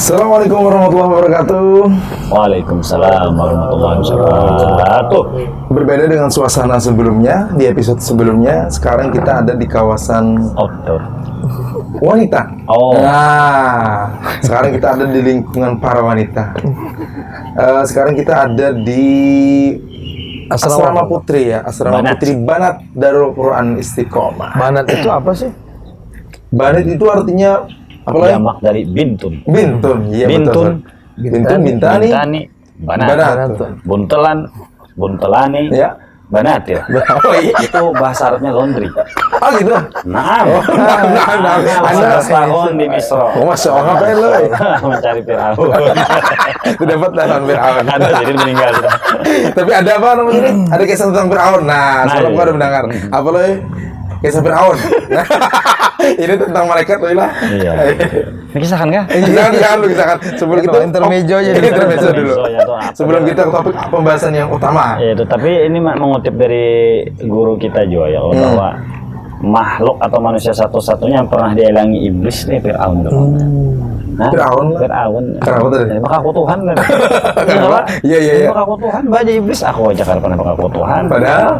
Assalamualaikum warahmatullahi wabarakatuh. Waalaikumsalam warahmatullahi wabarakatuh. Berbeda dengan suasana sebelumnya, di episode sebelumnya, sekarang kita ada di kawasan Outdoor. wanita. Oh. Nah, sekarang kita ada di lingkungan para wanita. Sekarang kita ada di Asrama Putri ya, Asrama Banat. Putri Banat Darul Quran Istiqomah. Banat itu apa sih? Banat itu artinya apa lagi? Jamak dari bintun. Bintun, iya Bintun. betul. Bintun, bintani, Bintani, banat. Banat. Buntelan, buntelani, Ya. banat ya. Oh iya. Itu bahasa Arabnya laundry. Oh gitu. Nah, Nah. 11 tahun di Misro. Oh, Masya Allah, ngapain lo? Mencari Fir'aun. Itu dapat lawan Fir'aun. Ada jadi meninggal. Tapi ada apa namanya ini? Ada kisah tentang Fir'aun. Nah, sebelum iya. gua udah mendengar. Apa lo? Kisah Fir'aun. Ini tentang malaikat lo lah. Iya. Ini kisahkan kah? Jangan lu kisahkan. Sebelum Itu kita intermezzo aja dulu. intermezzo dulu. Intermezzo, ya, tuh apa? Sebelum kita ke topik pembahasan yang utama. Ya, itu tapi ini mengutip dari guru kita juga ya bahwa makhluk atau manusia satu-satunya yang pernah diilangi iblis nih Fir'aun. Hah? Fir'aun lah. Fir'aun. Kenapa tadi? Maka aku Tuhan kan. Kenapa? Iya, iya, iya. Maka aku Tuhan, baca iblis aku aja karena pernah aku Tuhan. Padahal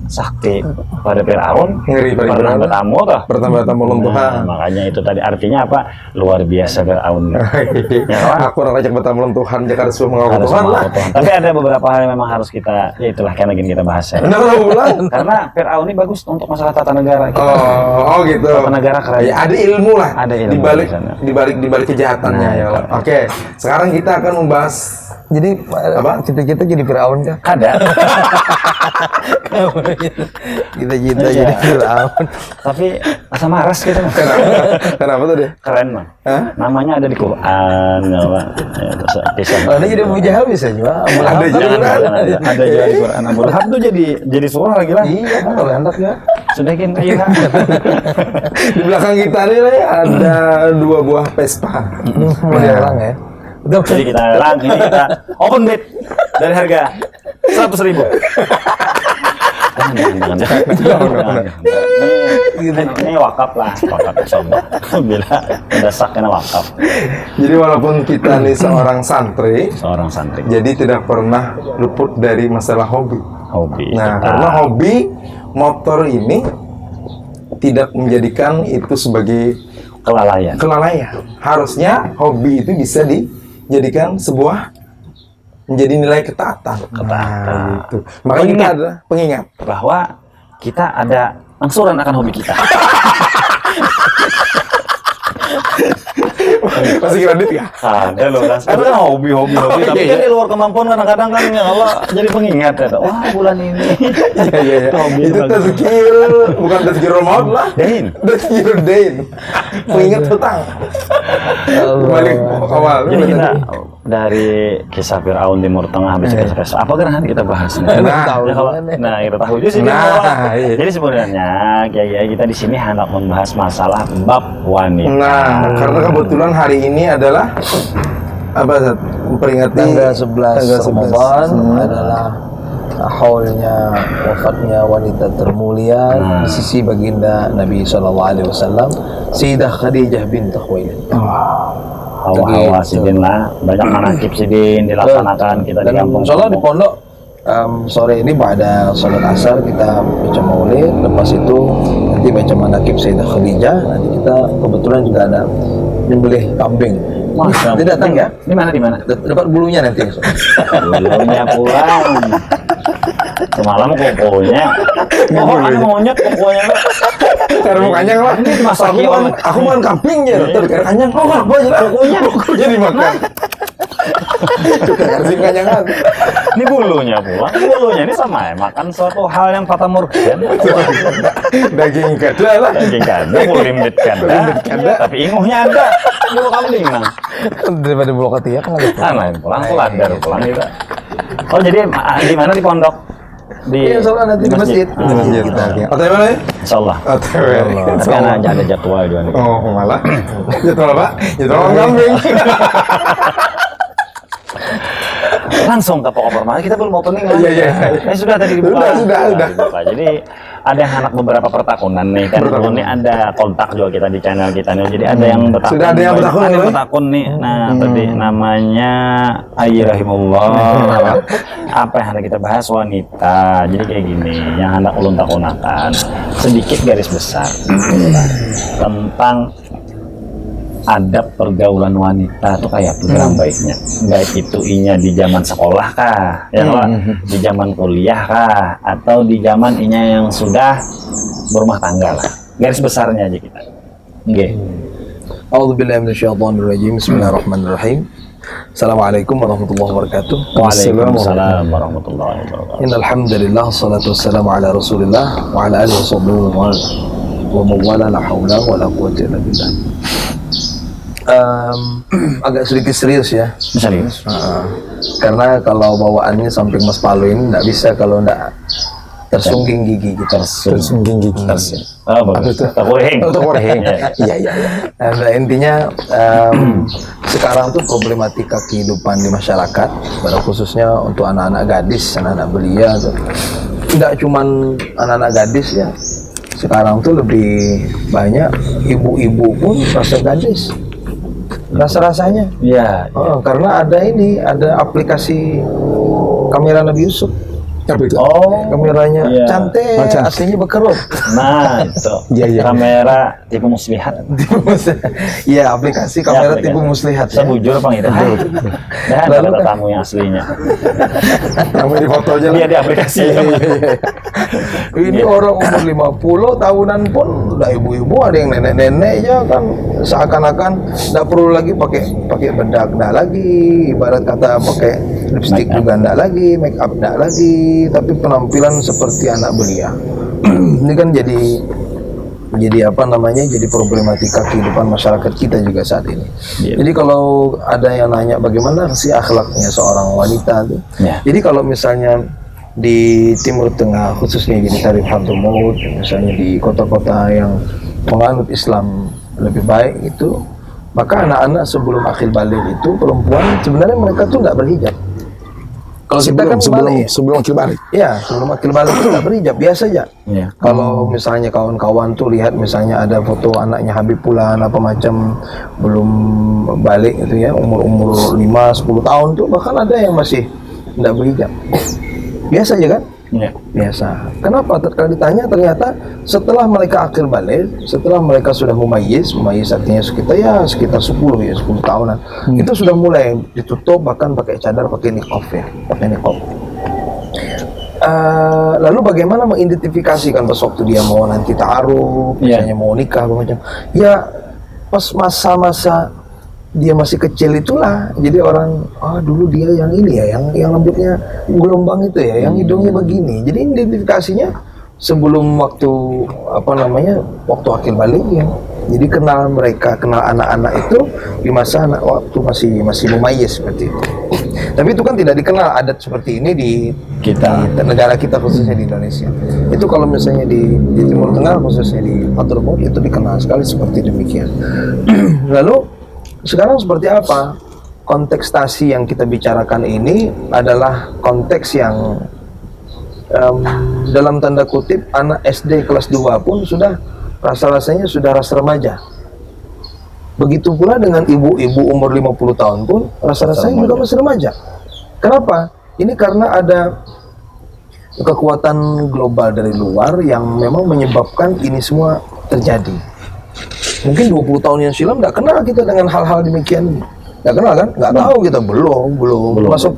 Sakti pada Fir'aun. Ngeri pada Pernah Fir'aun. bertamu toh. pertama-tama ulun Tuhan. Makanya itu tadi artinya apa? Luar biasa Fir'aun. Ya, Pak. Aku orang ajak bertamu Tuhan Jakarta semua mengaku Harus Tuhan sama lah. Tuhan. Tapi ada beberapa hal yang memang harus kita, ya itulah karena gini kita bahas ya. Benar lo ulang. Karena Fir'aun ini bagus untuk masalah tata negara. Oh gitu. Tata negara keren. Ya, ada ilmu lah. Ada ilmu di balik di sana. kejahatannya Nah, ya. Oke, sekarang kita akan membahas Jadi Apa? kita jadi Firaun kah? Ada. Kita Iya. jadi Firaun. Tapi asam maras gitu. kenapa tadi? Keren mah. Hah? Namanya ada di Quran. Ya, Pak. Ya, terus kisah. Oh, ini jadi Abu Jahal bisa juga. Abu Lahab Ada kan juga. juga. Ada juga di Quran. Abu Lahab tuh jadi surah lagi lah. Iya, kan kalau hendak ya. Sudah kan iya. Di belakang kita nih ada 2 buah Vespa. Mau diulang ya. Udah, Jadi kita lang ini kita open bid dari harga 100.000. Jangan. Ini wakaf lah, wakaf coba. Bila udah sak kena wakaf. Jadi walaupun kita nih seorang santri, Seorang santri jadi tidak pernah luput dari masalah hobi. hobi. Nah, Kita- karena hobi motor ini tidak menjadikan itu sebagai kelalaian. kelalaian. Harusnya hobi itu bisa dijadikan menjadi nilai ketaatan. Nah, gitu. Makanya kita Pengingat. ada pengingat. Bahwa kita ada angsuran akan hobi kita. Masih kredit ya? Ada loh kan. Itu kan hobi. Tapi kan di luar kemampuan kadang-kadang kan ya Allah jadi pengingat ya. Wah bulan ini. Iya. Itu hobi Itu bagus. tazkir, bukan tazkirul maut lah. Dain. Tazkirul dain. Pengingat hutang. Balik awal. Jadi kita dari kisah Fir'aun Timur Tengah habis kisah apa gerahan kita bahas. tahu Ya, kalau- gimana. nah kita tahu juga sih. Nah, iya. Jadi sebenarnya kayak kita di sini hendak membahas masalah bab wanita. Nah, karena kebetulan hari ini adalah apa Zat? Memperingati tanggal 11 tanggal 11. Ramadan adalah haulnya wafatnya wanita termulia di sisi baginda Nabi SAW, Sayyidah Khadijah bint Khuwailid. Hawa-hawa sidin lah, banyak manakib sidin dilaksanakan kita di Dan kampung. insya Allah di pondok sore ini pada sholat asar kita baca maulid, lepas itu nanti baca manakib Sayyidah Khadijah, nanti kita kebetulan juga ada nyembelih kambing. Masya Nanti datang ya, Di mana? dapat bulunya nanti. Bulunya pulang. Semalam kokonya. Oh, ada monyet kokonya. Cara mau kanyang lah. Ini dimasaki orang. Aku makan kambing ya, dokter. Karena kanyang. Oh, apa aja kukunya dimakan. Kasih kanyangan. Ini bulunya pulang. Bulunya ini sama ya. Makan suatu hal yang fata morgan. Daging gada lah. Daging kada, bulu limbit kada. Tapi inguhnya ada. Bulu kambing nang. Daripada bulu ketiak kan Lain pulang ladar pulang kita. Oh jadi di mana di pondok? Iya, soalnya nanti di masjid. Ah, Di masjid. Atau mana ya? Insyaallah. Atau Tapi kan ada jadwal juga nih. Oh, malah. Jadwal apa? Jadwal kambing. Langsung ke pokok permainan kita belum opening kan? Iya. Sudah tadi dibuka. Sudah. Dibuka. Jadi ada yang anak beberapa pertakunan nih kan. Dulu nih ada kontak juga kita di channel kita nih. Jadi ada yang bertakun. Sudah ada yang bertakun, Ada yang ya? bertakun nih. Nah, tadi namanya Ayi Rahimullah. Apa yang hendak kita bahas? Wanita. Jadi kayak gini, yang hendak ulun takunakan sedikit garis besar tentang adab pergaulan wanita tuh kayak apa baiknya, baik itu inya di zaman sekolah kah, ya Pak? Di zaman kuliah kah, atau di zaman inya yang sudah berumah tangga lah. Garis besarnya aja kita. Oke. A'udzubillahi minasyaitonirrajim. Bismillahirrahmanirrahim. Assalamualaikum warahmatullahi wabarakatuh. Waalaikumsalam warahmatullahi wabarakatuh. Innal hamdalillah salatu wassalamu ala Rasulillah wa ala alihi washabbihi wa mawala la haula wala quwwata illa billah. Agak sedikit serius ya. Serius? Karena kalau bawaannya samping Mas Palu ini nggak bisa kalau nggak tersungging gigi kita. Tersungging gigi. Oh, bagus. Takuring. Takuring. Iya, iya, iya. Nah, intinya sekarang tuh problematika kehidupan di masyarakat, pada khususnya untuk anak-anak gadis, anak-anak belia tuh. Tidak cuman anak-anak gadis ya. Sekarang tuh lebih banyak ibu-ibu pun rasa gadis. Rasa-rasanya. Iya. Oh, karena ada aplikasi kamera Nabi Yusuf. Apa itu? Oh, Kameranya iya. cantik, Oh, cantik. aslinya bekerut. nah itu. Iya, iya. Kamera tipe muslihat. Iya, aplikasi kamera tipe muslihat. Ya. Sebujur apa gitu? Dan Lalu kata kan- tamu yang aslinya. Kamu di foto aja lah. Dia di aplikasi. Ini orang umur 50 tahunan pun udah ibu-ibu, ada yang nenek-nenek ya kan, seakan-akan nggak perlu lagi pakai bedak, nggak lagi, ibarat kata pakai lipstick juga nggak lagi, make up nggak lagi, tapi penampilan seperti anak belia. Ini kan jadi apa namanya, jadi problematika kehidupan masyarakat kita juga saat ini. Iya. Jadi kalau ada yang nanya bagaimana sih akhlaknya seorang wanita tuh, Iya. jadi kalau misalnya di Timur Tengah khususnya di Tarif Hadramaut, misalnya di kota-kota yang menganut Islam lebih baik itu, maka anak-anak sebelum akhir balik itu perempuan sebenarnya mereka tuh nggak berhijab. Kalau kita kan balik, sebelum akhir balik. ya sebelum akhir balik itu nggak berhijab biasa aja. Iya. Kalau misalnya kawan-kawan tuh lihat misalnya ada foto anaknya Habib Pulan apa macam belum balik itu ya, umur 5-10 tahun tuh bahkan ada yang masih nggak berhijab. Biasa aja kan? Iya. Biasa. Kenapa? Kalau ditanya ternyata setelah mereka akhir balik, setelah mereka sudah mumayyiz artinya sekitar 10 tahunan, itu sudah mulai ditutup, bahkan pakai cadar, pakai niqab ya, pakai niqab. Lalu bagaimana mengidentifikasikan pas waktu dia mau nanti ta'aruf, misalnya mau nikah apa macam? Ya pas masa-masa dia masih kecil itulah, jadi orang dulu dia yang ini ya, yang rambutnya gelombang itu ya, yang hidungnya begini. Jadi identifikasinya sebelum waktu waktu akhir balik ya. Jadi kenal anak-anak itu di masa waktu masih mumayyiz seperti itu. Tapi itu kan tidak dikenal adat seperti ini di negara kita, khususnya di Indonesia. Itu kalau misalnya di Timur Tengah, khususnya di Hadramaut, itu dikenal sekali seperti demikian. Lalu sekarang seperti apa? Kontekstasi yang kita bicarakan ini adalah konteks yang dalam tanda kutip anak SD kelas 2 pun sudah rasa-rasanya sudah rasa remaja. Begitu pula dengan ibu-ibu umur 50 tahun pun rasa-rasanya juga masih remaja. Kenapa? Ini karena ada kekuatan global dari luar yang memang menyebabkan ini semua terjadi. Mungkin 20 tahun yang silam nggak kenal kita dengan hal-hal demikian. Nggak kenal kan? Nggak tahu kita, belum. Masuk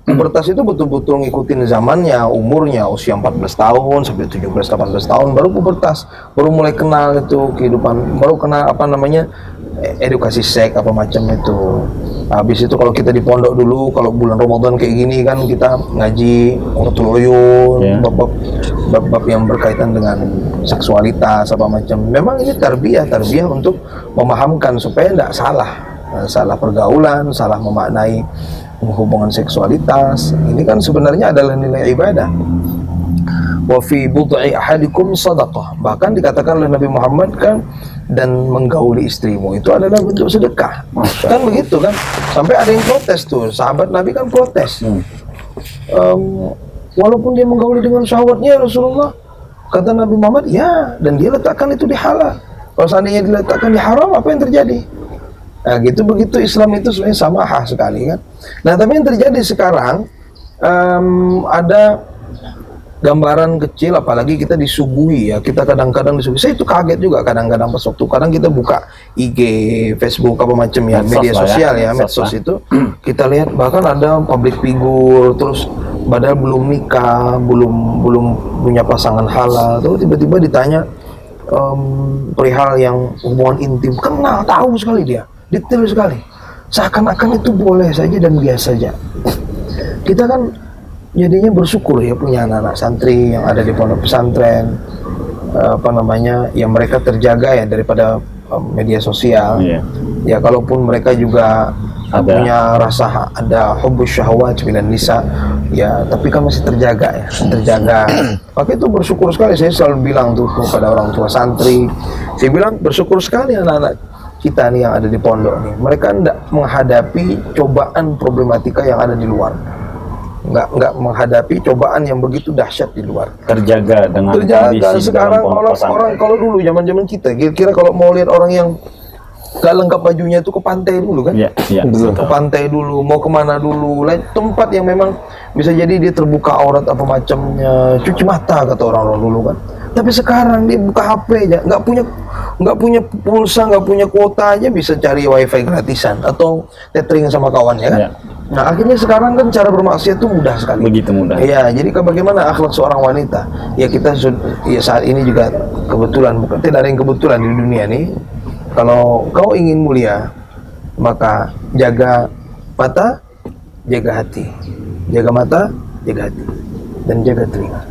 pubertas itu betul-betul ngikutin zamannya, umurnya, usia 14 tahun sampai 17-18 tahun baru pubertas, baru mulai kenal itu kehidupan, baru kenal edukasi seks apa macam itu. Habis itu kalau kita di pondok dulu, kalau bulan Ramadan kayak gini kan kita ngaji Urtuluyun, bab-bab yang berkaitan dengan seksualitas apa macam. Memang ini tarbiyah untuk memahamkan supaya tidak salah pergaulan, salah memaknai hubungan seksualitas. Ini kan sebenarnya adalah nilai ibadah. Wa fi bud'i ahadikum sadaqah. Bahkan dikatakan oleh Nabi Muhammad kan, dan menggauli istrimu itu adalah bentuk sedekah. Kan begitu kan? Sampai ada yang protes tuh, sahabat Nabi kan protes. Walaupun dia menggauli dengan syahwatnya Rasulullah, Kata Nabi Muhammad, ya, dan dia letakkan itu di halal. Kalau seandainya diletakkan di haram, apa yang terjadi? Nah, gitu begitu Islam itu sebenarnya samahah sekali kan. Nah, tapi yang terjadi sekarang ada gambaran kecil, apalagi kita disuguhi ya, kita kadang-kadang disuguhi. Saya itu kaget juga kadang-kadang pas waktu kadang kita buka IG, Facebook apa macam ya, Medsos media lah sosial ya, medsos lah. itu kita lihat bahkan ada public figure terus padahal belum nikah, belum punya pasangan halal, terus tiba-tiba ditanya perihal yang hubungan intim, kenal, tahu sekali dia, detail sekali, seakan-akan itu boleh saja dan biasa saja. Kita kan jadinya bersyukur ya punya anak-anak santri yang ada di pondok pesantren, yang mereka terjaga ya daripada media sosial. Ya kalaupun mereka juga punya rasa ada hubbus syahwat bilan nisa, ya tapi kan masih terjaga ya, terjaga. Maka itu bersyukur sekali, saya selalu bilang tuh kepada orang tua santri, saya bilang bersyukur sekali anak-anak kita nih yang ada di pondok nih, mereka tidak menghadapi cobaan problematika yang ada di luar, nggak menghadapi cobaan yang begitu dahsyat di luar. Terjaga dengan Terjaga kondisi sekarang. dalam Orang kalau dulu zaman kita kira-kira kalau mau lihat orang yang gak lengkap bajunya itu ke pantai dulu kan? Iya, Ke pantai dulu, mau kemana dulu, tempat yang memang bisa jadi dia terbuka aurat apa macamnya, cuci mata kata orang-orang dulu kan. Tapi sekarang dia buka HP aja, nggak punya pulsa, nggak punya kuota aja bisa cari wifi gratisan atau tethering sama kawannya kan. Iya. Nah akhirnya sekarang kan cara bermaksiat itu mudah sekali. Begitu mudah. Iya, jadi bagaimana akhlak seorang wanita? Ya kita ya saat ini juga kebetulan, bukan tidak ada yang kebetulan di dunia ini. Kalau kau ingin mulia, maka jaga mata, jaga hati. Jaga mata, jaga hati. Dan jaga telinga.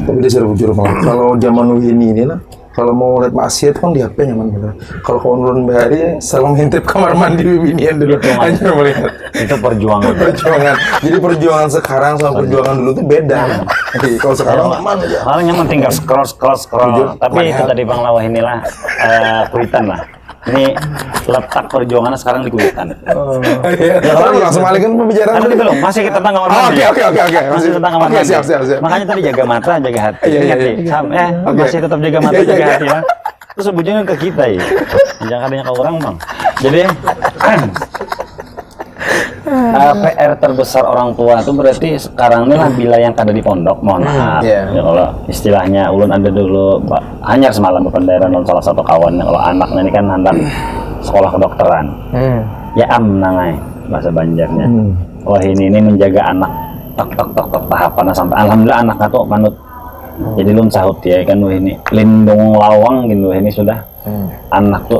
Tapi dia seru jujur banget. Kalau zaman ini lah, kalau mau lihat maksiat kan di HP nyaman bener. Kalau kau nurun bahari, salam ngintip kamar mandi binian dulu. Itu, Hanya melihat. Itu perjuangan. Jadi perjuangan sekarang sama perjuangan dulu tuh beda. Kalau sekarang aman aja. Malah nyaman tinggal scroll. Tapi itu tadi Bang Lawah inilah kuitan lah. Ini letak perjuangannya sekarang di kuitan. Langsung balik kan pembicaraan. Ada belum? Masih kita tentang kamar mandi. Oke. Masih tentang kamar mandi. Siap. Makanya tadi jaga mata, jaga hati. Iya. Ingat ya? Masih tetap jaga mata, jaga hati ya. Terus sebutnya ke kita ya. Jangan adanya ke orang Bang. Jadi PR terbesar orang tua itu berarti sekarang ini lah bila yang ada di pondok, mohon maaf. Ya, kalau istilahnya ulun ada dulu hanya semalam berpendara non salah satu kawan, kalau anaknya ini kan hendak sekolah kedokteran. Ya nangai bahasa Banjarnya. Wah ini menjaga anak tok tahapannya sampai alhamdulillah anaknya tuh manut. Jadi lun sahut ya kan ini lindung lawang gitu ini sudah anak tuh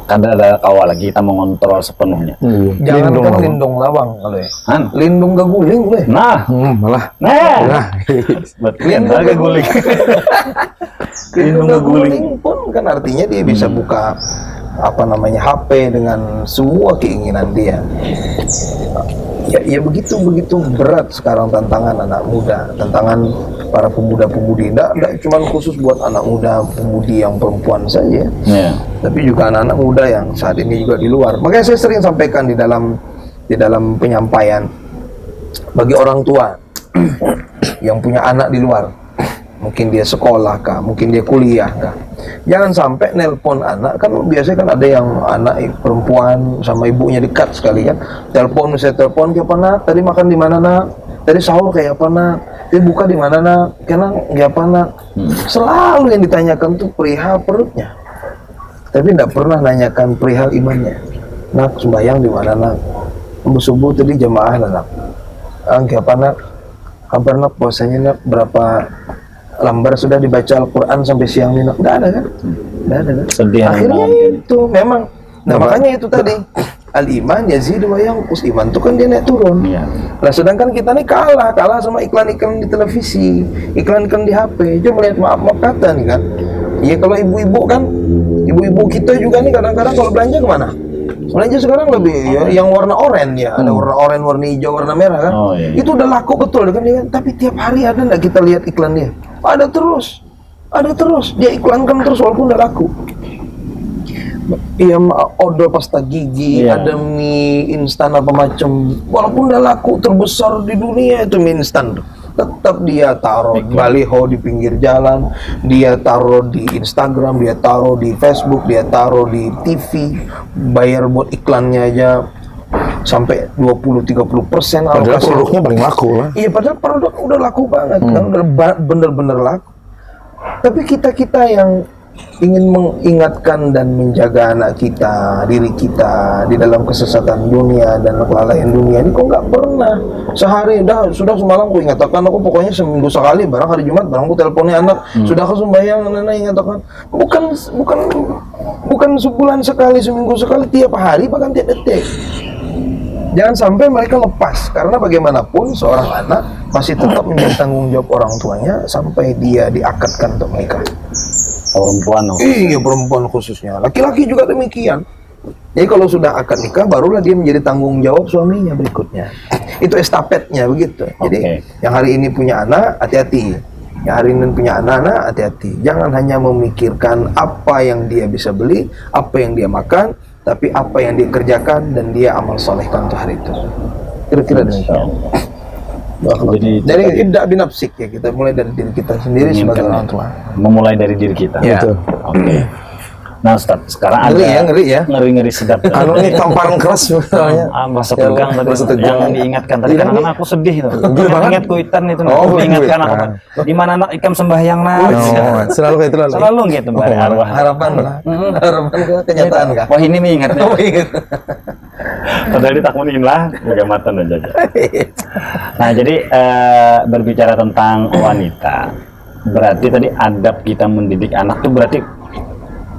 kada ada kawal lagi kita mengontrol sepenuhnya. Jangan lindung lawang kalau ya. Lindung gaguling boleh. Nah, Lindung gaguling. Lindung gaguling pun kan artinya dia bisa buka HP dengan semua keinginan dia. Ya begitu berat sekarang tantangan anak muda, tantangan para pemuda-pemudi. Tidak cuma khusus buat anak muda pemudi yang perempuan saja, tapi juga anak-anak muda yang saat ini juga di luar. Makanya saya sering sampaikan di dalam penyampaian bagi orang tua yang punya anak di luar, mungkin dia sekolah kah, mungkin dia kuliah kah, jangan sampai nelpon anak. Kan biasanya kan ada yang anak perempuan sama ibunya dekat sekali kan, telepon kayak apa nak, tadi makan di mana nak, tadi sahur kayak apa nak, tadi buka di mana nak, karena kayak apa nak. Selalu yang ditanyakan tuh perihal perutnya, tapi tidak pernah nanyakan perihal imannya. Nak sembahyang di mana nak, subuh tadi jamaah nak, kayak apa nak, kabar nak puasanya nak, berapa lembar sudah dibaca Al-Quran sampai siang ini? Nggak ada kan? Sedih. Akhirnya itu memang. Nah makanya itu tadi al-iman yazid wa yanqus. Iman itu kan dia naik turun. Nah sedangkan kita nih kalah sama iklan-iklan di televisi, iklan-iklan di HP. Coba lihat maaf kata nih kan. Ya kalau ibu-ibu kita juga nih kadang-kadang kalau belanja kemana? Belanja sekarang lebih ya, yang warna oranye ya, ada warna oranye, warna hijau, warna merah kan. Itu udah laku betul kan dia. Tapi tiap hari ada nggak kita lihat iklan dia? Ada terus. Dia iklankan terus walaupun udah laku. Iya, odol pasta gigi, ada mie instan apa macam. Walaupun udah laku terbesar di dunia itu mie instan. tetap dia taruh baliho di pinggir jalan, dia taruh di Instagram, dia taruh di Facebook, dia taruh di TV, bayar buat iklannya aja sampai 20-30% Padahal alokasi. produknya paling laku lah. Iya, padahal produk udah laku banget kan, udah bener-bener laku. Tapi kita yang ingin mengingatkan dan menjaga anak kita, diri kita di dalam kesesatan dunia dan kelalaian dunia ini kok nggak pernah. Sehari sudah semalam aku ingatkan, aku pokoknya seminggu sekali, barang hari Jumat barang aku teleponnya anak, sudah aku sembahyang, nenek ingatkan. Bukan sebulan sekali, seminggu sekali, tiap hari bahkan tiap detik. Jangan sampai mereka lepas, karena bagaimanapun seorang anak masih tetap menjadi tanggung jawab orang tuanya sampai dia diakadkan untuk menikah. Perempuan. Iya, perempuan khususnya. Laki-laki juga demikian. Jadi kalau sudah akad nikah, barulah dia menjadi tanggung jawab suaminya berikutnya. Itu estafetnya begitu. Jadi yang hari ini punya anak, hati-hati. Yang hari ini punya anak-anak, hati-hati. Jangan hanya memikirkan apa yang dia bisa beli, apa yang dia makan, tapi apa yang dia kerjakan dan dia amal solehkan untuk hari itu. Kira-kira demikian. Dari ibda binafsik ya, kita mulai dari diri kita sendiri sebagai orang tua. Memulai dari diri kita. Ya. Oke. Nah, Ustaz, sekarang Ngeri ya. ngeri sedap. Kalau ini tamparan keras sebenarnya. Merasa tegang tadi, merasa tegang. yang diingatkan tadi, karena aku sedih itu. Ingat kuitan itu, diingatkan aku. Di mana anak ikam sembahyang Selalu kayak itu selalu gitu, Mbak arwah. Harapan lah. Harapan ke kenyataan kah? Wah, ini mengingatnya. Padahal ditakmunin lah, gamatan aja. Nah, jadi berbicara tentang wanita, berarti tadi adab kita mendidik anak tuh berarti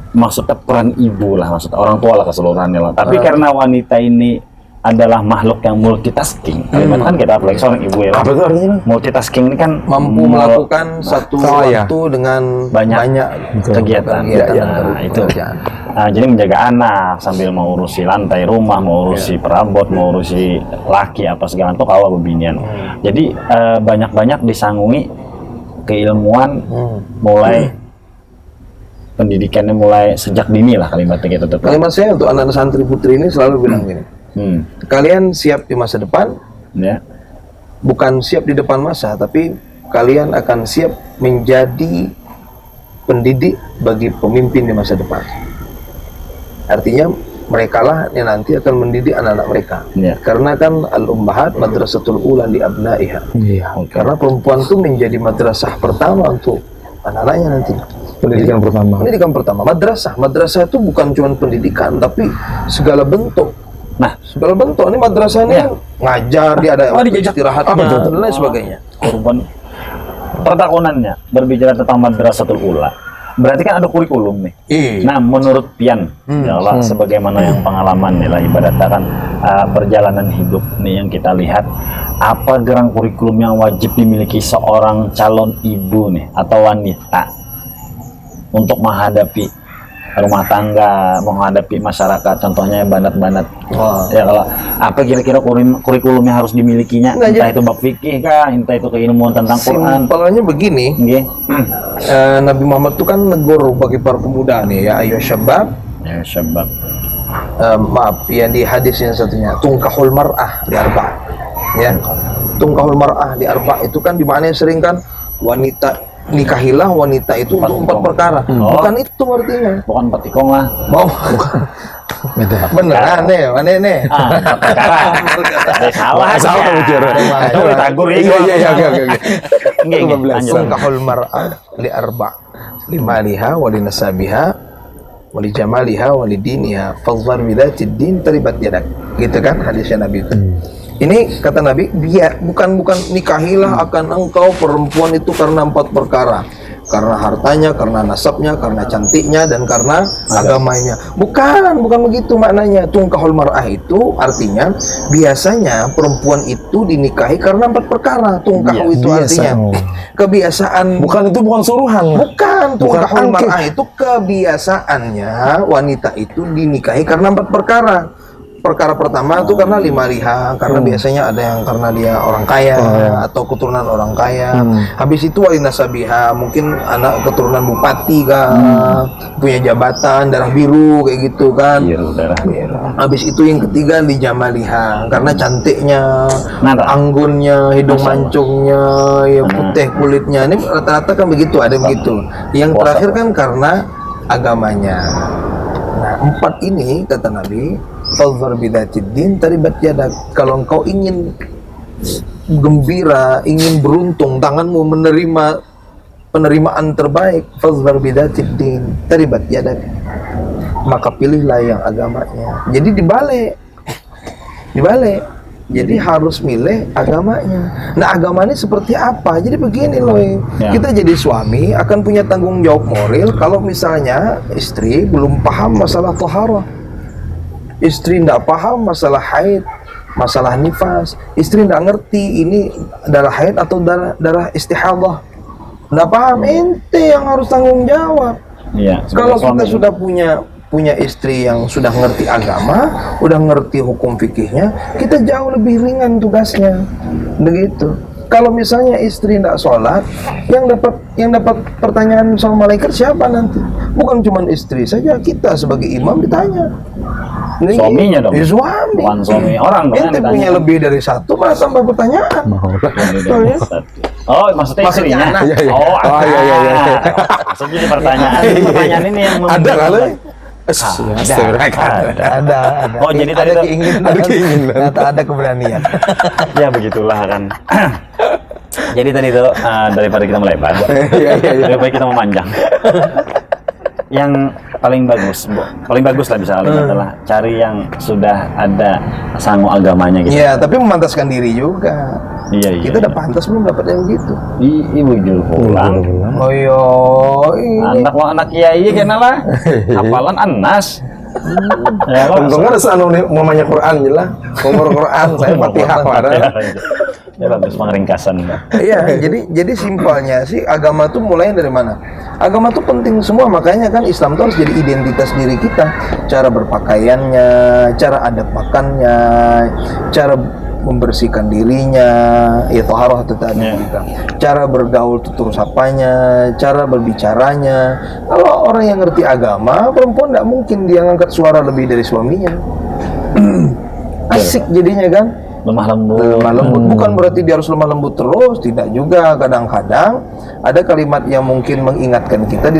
maksudnya peran ibu lah, maksudnya orang tua lah keseluruhannya lah. Tapi karena wanita ini adalah makhluk yang multitasking, kan kita apalagi seorang ibu ya. Apa itu artinya? Multitasking ini kan Mampu melakukan satu waktu dengan banyak kegiatan. Nah, itu. Nah, jadi menjaga anak sambil mengurusi lantai rumah, mengurusi perabot, mengurusi laki apa segala itu kawa bebinian. Jadi banyak-banyak disanggungi keilmuan, mulai pendidikannya mulai sejak dini lah kalimatnya gitu. Kalimat saya untuk anak santri putri ini selalu bilang gini, kalian siap di masa depan, ya. Bukan siap di depan masa, tapi kalian akan siap menjadi pendidik bagi pemimpin di masa depan. Artinya mereka lah yang nanti akan mendidik anak-anak mereka. Karena kan al-ummahat madrasatul ula li abnaiha. Karena perempuan itu menjadi madrasah pertama untuk anak-anaknya nanti. Pendidikan pertama. Madrasah itu bukan cuma pendidikan, tapi segala bentuk. Nah, segala bentuk. Ini madrasah ini ngajar, dia ada istirahatnya dan lain sebagainya. Korban pertakunannya berbicara tentang madrasatul ula. Berarti kan ada kurikulum nih. Nah, menurut Pian, ya Allah, sebagaimana yang pengalaman nih lah ibaratnya kan perjalanan hidup nih yang kita lihat, apa gerang kurikulum yang wajib dimiliki seorang calon ibu nih atau wanita untuk menghadapi rumah tangga, menghadapi masyarakat, contohnya banat-banat. Ya kalau apa kira-kira kurikulum yang harus dimilikinya, entah itu bab fikih kah, entah itu keilmuan tentang Quran. Simpelnya begini, Nabi Muhammad itu kan negur bagi para pemuda nih ya, ayo syabab. Ya syabab. Maaf, yang di hadis yang satunya, tungkahul mar'ah di arba. Ya, tungkahul mar'ah di arba itu kan dimana sering kan wanita, nikahilah wanita itu untuk 4 perkara. Bukan itu artinya. Bukan 4 ikong lah. Beneran nih, mana nih? 4 perkara. Salah bicara. Tagur ya. Iya. Tungkahul mar'ah li arba. Limaliha wa li nasabiha wa li jamaliha wa li diniha fadhfar bidzatid din taribat yadak. Gitu kan hadisnya Nabi itu. Ini kata Nabi, bukan nikahilah akan engkau perempuan itu karena 4 perkara. Karena hartanya, karena nasabnya, karena cantiknya, dan karena agamanya. Bukan begitu maknanya. Tungkahul mar'ah itu artinya biasanya perempuan itu dinikahi karena 4 perkara. Tungkahu itu artinya kebiasaan. Bukan suruhan. Bukan. Tungkahul mar'ah itu kebiasaannya wanita itu dinikahi karena 4 perkara. perkara pertama tuh karena lima liha, karena biasanya ada yang karena dia orang kaya atau keturunan orang kaya. Habis itu wali nasabiha, mungkin anak keturunan bupati kah, punya jabatan darah biru kayak gitu kan. Biru, darah biru. Habis itu yang ketiga li jamaliha, karena cantiknya, Nada. anggunnya, hidung Masya Allah. mancungnya, ya putih kulitnya. Ini rata-rata kan begitu, ada begitu. Yang Puasa, terakhir kan karena agamanya. Nah, 4 ini kata Nabi, fadhfar bidzatid din taribat yadak. Kalau engkau ingin gembira, ingin beruntung, tanganmu menerima penerimaan terbaik, fadhfar bidzatid din taribat yadak. Maka pilihlah yang agamanya. Jadi dibalik. Jadi harus milih agamanya. Nah, agamanya seperti apa? Jadi begini loh, Ya. kita jadi suami akan punya tanggung jawab moral kalau misalnya istri belum paham masalah thaharah. Istri tidak paham masalah haid, masalah nifas. Istri tidak ngerti ini darah haid atau darah istihadah. Tidak paham, ente yang harus tanggung jawab. Iya. Kalau sebagai kita suami. sudah punya istri yang sudah ngerti agama, udah ngerti hukum fikihnya, kita jauh lebih ringan tugasnya. Begitu. Kalau misalnya istri tidak sholat, yang dapat pertanyaan sama malaikat siapa nanti? Bukan cuma istri saja, kita sebagai imam ditanya. Nih, Suaminya dong. ya, suami. Bukan suami orang dong yang Ente ditanya. punya lebih dari satu, malah tambah pertanyaan. Betul ya? Oh, maksudnya Maksudnya istrinya. anak. Iya, iya. Oh, Oh, iya, iya, iya. Maksudnya ini pertanyaan. Pertanyaan ini yang Ada kali. Ada. Oh, jadi tadi ada tuh- keinginan. ada keinginan. Ada keberanian. Ya begitulah kan. Jadi tadi tuh daripada kita melebar, Iya, iya, iya. lebih baik kita memanjang. Yang paling bagus lah bisa adalah cari yang sudah ada sangu agamanya gitu. Iya, tapi memantaskan diri juga. Iya. Kita udah pantas belum dapat yang gitu. Ibu jul pulang. Oh iya, ini Anak kiai kena lah. Hafalan Anas. Ya, Untung ada anu mamanya Quran je lah. Umur Quran saya Fatihah pada. Ya bagus pengringkasan. iya, jadi simpelnya sih agama tuh mulai dari mana? Agama tuh penting semua, makanya kan Islam tuh harus jadi identitas diri kita. Cara berpakaiannya, cara adab makannya, cara membersihkan dirinya, ya toharoh itu tadi kita. Cara bergaul tutur sapanya, cara berbicaranya. Kalau orang yang ngerti agama, perempuan tidak mungkin dia ngangkat suara lebih dari suaminya. Asik jadinya kan. Lemah lembut. Lemah lembut bukan berarti dia harus lemah lembut terus, tidak juga. Kadang-kadang ada kalimat yang mungkin mengingatkan kita di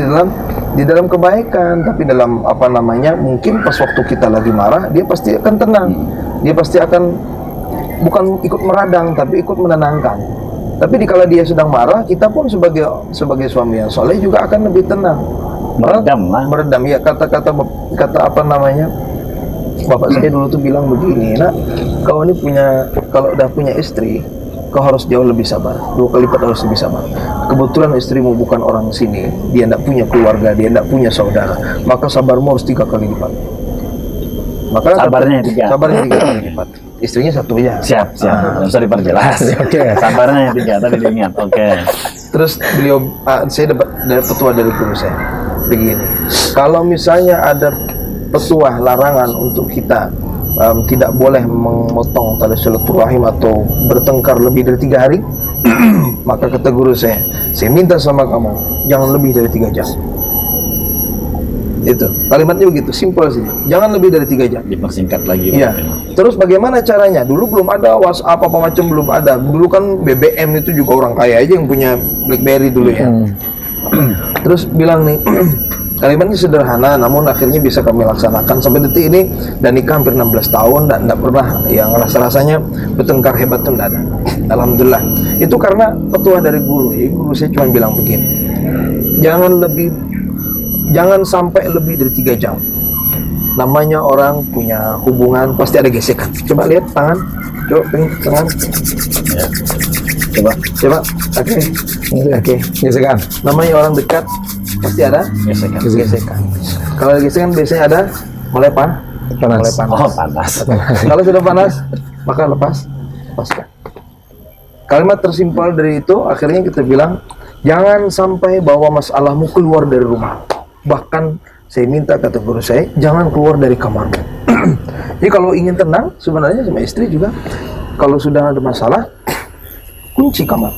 dalam kebaikan, tapi dalam apa namanya, mungkin pas waktu kita lagi marah dia pasti akan tenang, dia pasti akan bukan ikut meradang tapi ikut menenangkan. Tapi dikala dia sedang marah, kita pun sebagai suami yang soleh juga akan lebih tenang, Meredam lah. meredam. Ya, kata apa namanya, bapak saya dulu tuh bilang begini, nak, kau ini kalau udah punya istri, kau harus jauh lebih sabar, 2 kali lipat harus lebih sabar. Kebetulan istrimu bukan orang sini, dia tidak punya keluarga, dia tidak punya saudara, maka sabarmu harus 3 kali lipat. Maka Sabarnya 3. sabarnya 3 kali lipat. Istrinya 1 aja. Siap. Nggak usah diperjelas. Oke. Sabarnya yang 3 tadi diingat. Oke. Terus beliau, saya dapat petua dari guru saya begini, kalau misalnya ada petua larangan untuk kita tidak boleh memotong tali silaturahim atau bertengkar lebih dari 3 hari, maka kata guru saya minta sama kamu jangan lebih dari 3 jam. Itu kalimatnya begitu, simpel sih, jangan lebih dari 3 jam. Dipersingkat lagi. Iya. Terus bagaimana caranya? Dulu belum ada WhatsApp apa macam, belum ada. Dulu kan BBM itu juga orang kaya aja yang punya BlackBerry dulu ya. Terus bilang nih, kalimatnya sederhana, namun akhirnya bisa kami laksanakan sampai detik ini. Dan nikah hampir 16 tahun dan tidak pernah yang rasa-rasanya bertengkar hebat tuh tidak ada. Alhamdulillah. Itu karena petua dari guru. Guru saya cuma bilang begini, jangan sampai lebih dari 3 jam. Namanya orang punya hubungan pasti ada gesekan. Coba lihat tangan, coba tangan. Ya. Coba. Oke. Gesekan. Namanya orang dekat pasti ada gesekan. Kalau ada gesekan biasanya ada mulai Panas. Oh, panas. Kalau sudah panas, maka lepaskan. Kalimat tersimpel dari itu akhirnya kita bilang, jangan sampai bawa masalahmu keluar dari rumah. Bahkan saya minta kata guru saya, jangan keluar dari kamarmu. Jadi kalau ingin tenang, sebenarnya sama istri juga, kalau sudah ada masalah, kunci kamar,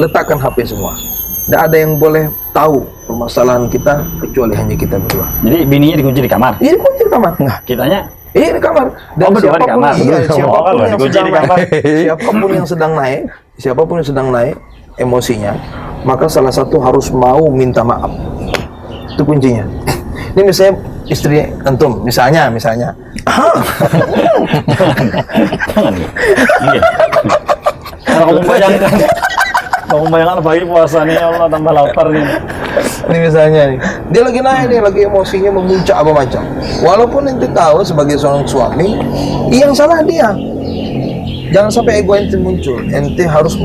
letakkan HP semua. Tidak ada yang boleh tahu permasalahan kita kecuali hanya kita berdua. Jadi bininya dikunci di kamar. Iya, kunci di kamar. Nah, kitanya Iya, di kamar. Dan berdua di kamar. siapapun yang Dikunci sedang di kamar. siapapun yang sedang naik emosinya, maka salah satu harus mau minta maaf. Itu kuncinya. Ini misalnya istri antum, misalnya. jangan. Iya. Kalau bayangkan pagi puasa nih, ya Allah tambah lapar nih. Ini misalnya nih, dia lagi naik nih, lagi emosinya memuncak apa macam. Walaupun ente tahu sebagai seorang suami, yang salah dia. Jangan sampai ego ente muncul. Ente harus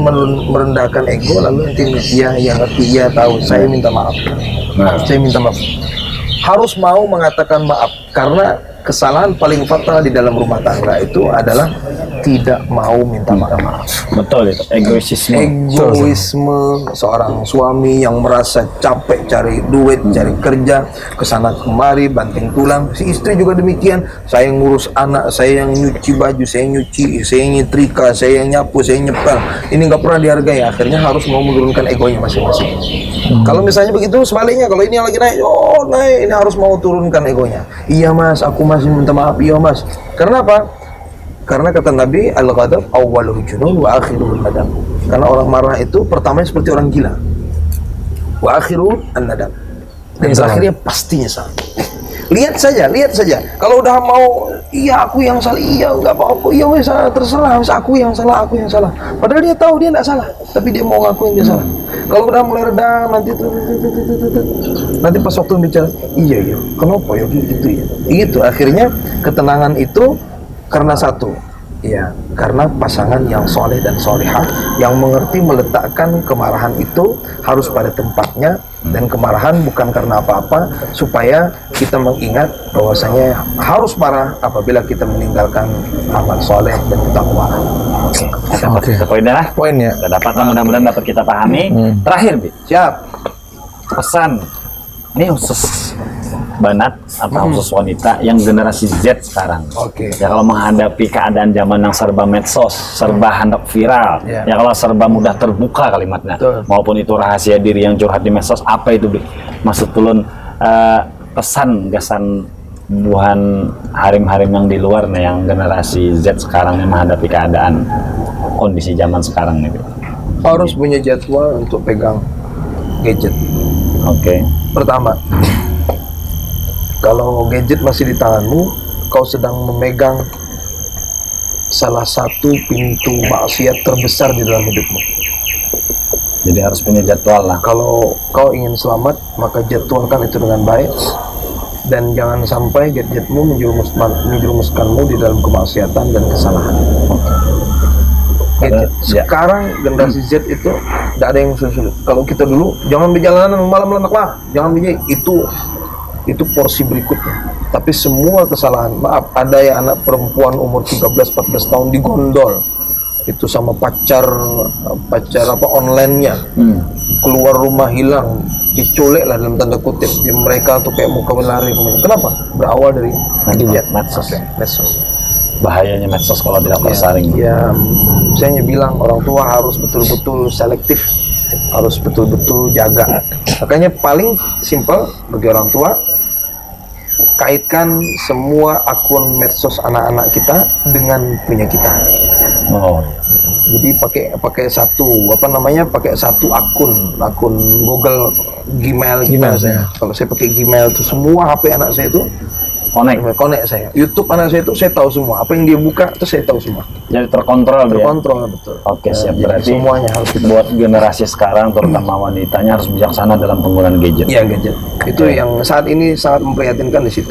merendahkan ego, lalu ente iya ngerti, iya tahu. Saya minta maaf. Saya minta maaf. Harus mau mengatakan maaf, karena kesalahan paling fatal di dalam rumah tangga itu adalah tidak mau minta maaf. Betul itu, egoisme. Egoisme seorang suami yang merasa capek cari duit, cari kerja, kesana kemari, banting tulang. Si istri juga demikian. Saya ngurus anak, saya yang nyuci baju, saya nyuci, saya yang nyetrika, saya yang nyapu, saya yang nyepel. Ini nggak pernah dihargai. Akhirnya harus mau menurunkan egonya masing-masing. Kalau misalnya begitu, sebaliknya, kalau ini yang lagi naik, naik, ini harus mau turunkan egonya. Iya mas, aku masih minta maaf. Iya mas. Karena apa? Karena kata Nabi, al-ghadab awwaluhu junun wa akhiruhu nadam. Karena orang marah itu pertamanya seperti orang gila. Wa akhiruhu an-nadam. Dan terakhirnya pastinya salah. Lihat saja. Kalau udah mau, iya aku yang salah, iya enggak apa-apa, iya wes terserah, wes aku yang salah. Padahal dia tahu dia enggak salah, tapi dia mau ngakuin dia salah. Kalau udah mulai redam, nanti pas waktu bicara, iya, kenapa ya gitu ya. Itu akhirnya ketenangan itu karena satu, ya, karena pasangan yang soleh dan solehah yang mengerti meletakkan kemarahan itu harus pada tempatnya, dan kemarahan bukan karena apa-apa, supaya kita mengingat bahwasanya harus marah apabila kita meninggalkan amal soleh dan ketakwaan. Oke. Poinnya. Udah dapat, mudah-mudahan dapat kita pahami. Terakhir, Bi. Siap. Pesan. Ini khusus banat atau khusus wanita yang generasi Z sekarang. Oke. Ya kalau menghadapi keadaan zaman yang serba medsos, serba hendak viral, ya kalau serba mudah terbuka kalimatnya, maupun itu rahasia diri yang curhat di medsos, apa itu maksud tulun pesan gasan buhan harim-harim yang di luar nih, yang generasi Z sekarang yang menghadapi keadaan kondisi zaman sekarang nih. Harus punya jadwal untuk pegang gadget. Oke. Pertama, kalau gadget masih di tanganmu, kau sedang memegang salah satu pintu maksiat terbesar di dalam hidupmu. Jadi harus punya jadwal lah. Kalau kau ingin selamat, maka jadwalkan itu dengan baik, dan jangan sampai gadgetmu menjerumuskanmu di dalam kemaksiatan dan kesalahan. Gadget. Sekarang generasi Z itu tidak ada yang sulit. Kalau kita dulu, jangan berjalanan malam lah, jangan itu porsi berikutnya. Tapi semua kesalahan, maaf, ada yang anak perempuan umur 13-14 tahun digondol itu sama pacar online-nya, keluar rumah hilang, diculik lah dalam tanda kutip. Mereka tuh kayak muka melari. Kenapa? Berawal dari medsos. Bahayanya medsos kalau tidak tersaring. Ya, saya bilang orang tua harus betul-betul selektif, harus betul-betul jaga. Makanya paling simpel bagi orang tua, kaitkan semua akun medsos anak-anak kita dengan punya kita. Jadi pakai satu akun Google Gmail saya. Kalau saya pakai Gmail itu semua HP anak saya itu connect saya. YouTube anak saya itu saya tahu semua. Apa yang dia buka itu saya tahu semua. Jadi terkontrol betul. Oke, siap. Berarti semuanya harus buat generasi sekarang, terutama wanitanya, harus bijaksana dalam penggunaan gadget. Iya, gadget. Itu yang saat ini sangat memprihatinkan di situ.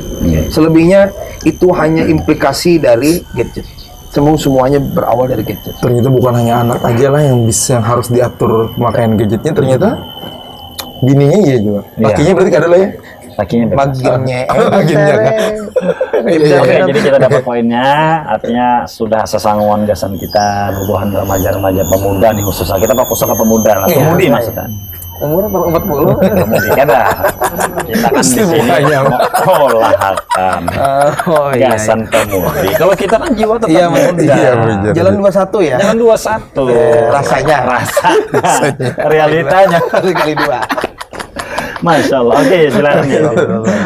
Selebihnya itu hanya implikasi dari gadget. Semuanya berawal dari gadget. Ternyata bukan hanya anak aja lah yang harus diatur pemakaian gadgetnya, ternyata bininya iya juga. Lakinya berarti ada lah ya. Bagiannya Oke, jadi kita dapat poinnya, artinya sudah sesanguan gasan kita nubuhan remaja-remaja pemuda nih, khususnya kita fokus ke pemuda lah, pemudi maksudnya. Umur 40. Pemudik dah. Kita kan di sini Bukannya. olahkan. Oh iya. Gasan pemudik. Kalau kita kan jiwa tetap Iya, muda. iya, bener. Jalan 21 ya. Jangan 21. Rasanya. Realitanya. Kali 2. Masya Allah. Oke, silakan ya.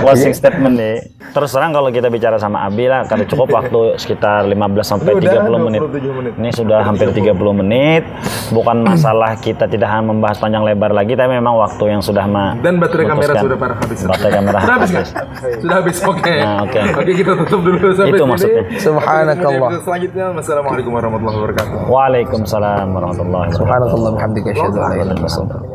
Closing statement nih. Terus terang kalau kita bicara sama Abi lah, kada cukup waktu sekitar 15 sampai 30 menit. Ini sudah hampir 30 menit. Bukan masalah kita tidak hanya membahas panjang lebar lagi, tapi memang waktu yang sudah Dan baterai kamera memutuskan. sudah parah habis. Baterai kamera Sudah habis habis. kan? Sudah habis. Oke. Nah, oke. Oke, kita tutup dulu sampai Itu sini. maksudnya. Subhanakallah. Episode selanjutnya, wassalamualaikum warahmatullahi wabarakatuh. Waalaikumsalam warahmatullahi wabarakatuh. Subhanakallah bihamdika asyhadu an la ilaha illa anta astaghfiruka wa atubu ilaik.